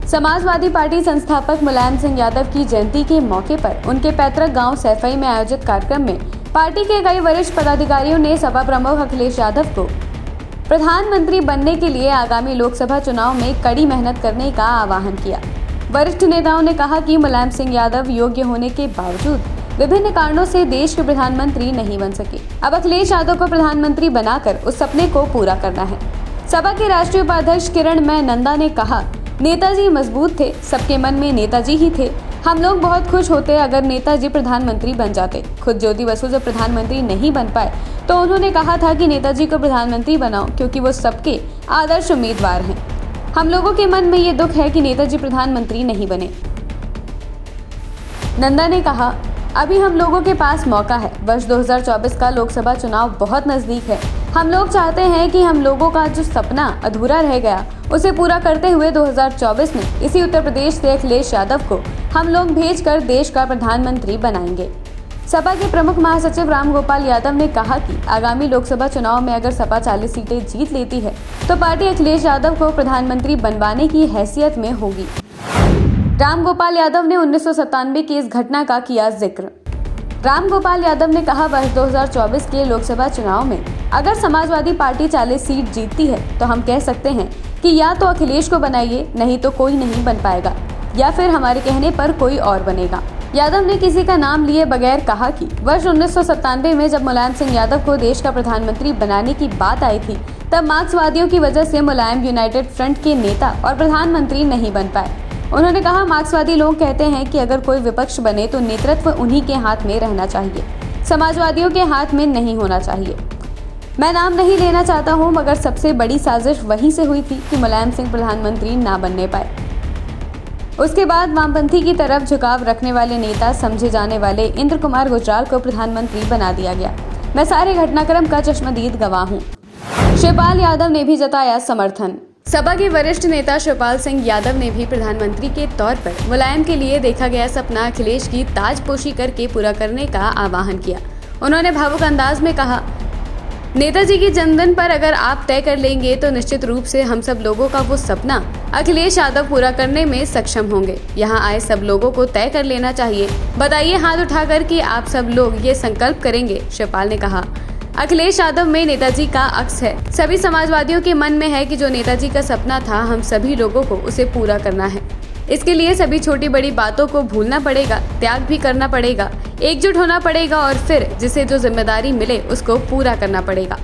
Samajwadi party संस्थापक मुलायम सिंह यादव की जयंती के मौके पर उनके पैतृक गांव सैफई में आयोजित कार्यक्रम में पार्टी के कई वरिष्ठ पदाधिकारियों ने सपा प्रमुख अखिलेश यादव को प्रधानमंत्री बनने के लिए आगामी लोकसभा चुनाव में कड़ी मेहनत करने का आह्वान किया। वरिष्ठ नेताओं ने कहा कि मुलायम सिंह यादव योग्य होने के बावजूद विभिन्न कारणों से देश के प्रधानमंत्री नहीं बन सके। अब अखिलेश यादव को प्रधानमंत्री बनाकर उस सपने को पूरा करना है। सपा के राष्ट्रीय उपाध्यक्ष किरणमय नंदा ने कहा, नेताजी मजबूत थे, सबके मन में नेताजी ही थे। हम लोग बहुत खुश होते अगर नेताजी प्रधानमंत्री बन जाते। खुद ज्योति बसु जब प्रधानमंत्री नहीं बन पाए तो उन्होंने कहा था कि नेताजी को प्रधानमंत्री बनाओ क्योंकि वो सबके आदर्श उम्मीदवार हैं। हम लोगों के मन में ये दुख है कि नेताजी प्रधानमंत्री नहीं बने। नंदा ने कहा, अभी हम लोगों के पास मौका है। वर्ष 2024 का लोकसभा चुनाव बहुत नजदीक है। हम लोग चाहते हैं कि हम लोगों का जो सपना अधूरा रह गया उसे पूरा करते हुए 2024 में इसी उत्तर प्रदेश से अखिलेश यादव को हम लोग भेजकर देश का प्रधानमंत्री बनाएंगे। सपा के प्रमुख महासचिव रामगोपाल यादव ने कहा कि आगामी लोकसभा चुनाव में अगर सपा 40 सीटें जीत लेती है तो पार्टी अखिलेश यादव को प्रधानमंत्री बनवाने की हैसियत में होगी। रामगोपाल यादव ने 1997 की इस घटना का किया जिक्र। रामगोपाल यादव ने कहा, वर्ष 2024 के लोकसभा चुनाव में अगर समाजवादी पार्टी 40 सीट जीतती है तो हम कह सकते हैं कि या तो अखिलेश को बनाइए, नहीं तो कोई नहीं बन पाएगा, या फिर हमारे कहने पर कोई और बनेगा। यादव ने किसी का नाम लिए बगैर कहा कि वर्ष 1997 में जब मुलायम सिंह यादव को देश का प्रधानमंत्री बनाने की बात आई थी तब मार्क्सवादियों की वजह से मुलायम यूनाइटेड फ्रंट के नेता और प्रधानमंत्री नहीं बन पाए। उन्होंने कहा, मार्क्सवादी लोग कहते हैं कि अगर कोई विपक्ष बने तो नेतृत्व उन्हीं के हाथ में रहना चाहिए, समाजवादियों के हाथ में नहीं होना चाहिए। मैं नाम नहीं लेना चाहता हूं, मगर सबसे बड़ी साजिश वहीं से हुई थी कि मुलायम सिंह प्रधानमंत्री ना बनने पाए। उसके बाद वामपंथी की तरफ झुकाव रखने वाले नेता समझे जाने वाले इंद्र कुमार गुजराल को प्रधानमंत्री बना दिया गया। मैं सारे घटनाक्रम का चश्मदीद गवाह हूँ। शिवपाल यादव ने भी जताया समर्थन। सपा के वरिष्ठ नेता शिवपाल सिंह यादव ने भी प्रधानमंत्री के तौर पर मुलायम के लिए देखा गया सपना अखिलेश की ताजपोशी करके पूरा करने का आह्वान किया। उन्होंने भावुक अंदाज में कहा, नेताजी के जन्मदिन पर अगर आप तय कर लेंगे तो निश्चित रूप से हम सब लोगों का वो सपना अखिलेश यादव पूरा करने में सक्षम होंगे। यहाँ आए सब लोगों को तय कर लेना चाहिए। बताइए हाथ उठाकर कि आप सब लोग ये संकल्प करेंगे। शिवपाल ने कहा, अखिलेश यादव में नेताजी का अक्स है। सभी समाजवादियों के मन में है कि जो नेताजी का सपना था हम सभी लोगों को उसे पूरा करना है। इसके लिए सभी छोटी बड़ी बातों को भूलना पड़ेगा, त्याग भी करना पड़ेगा, एकजुट होना पड़ेगा और फिर जिसे जो जिम्मेदारी मिले उसको पूरा करना पड़ेगा।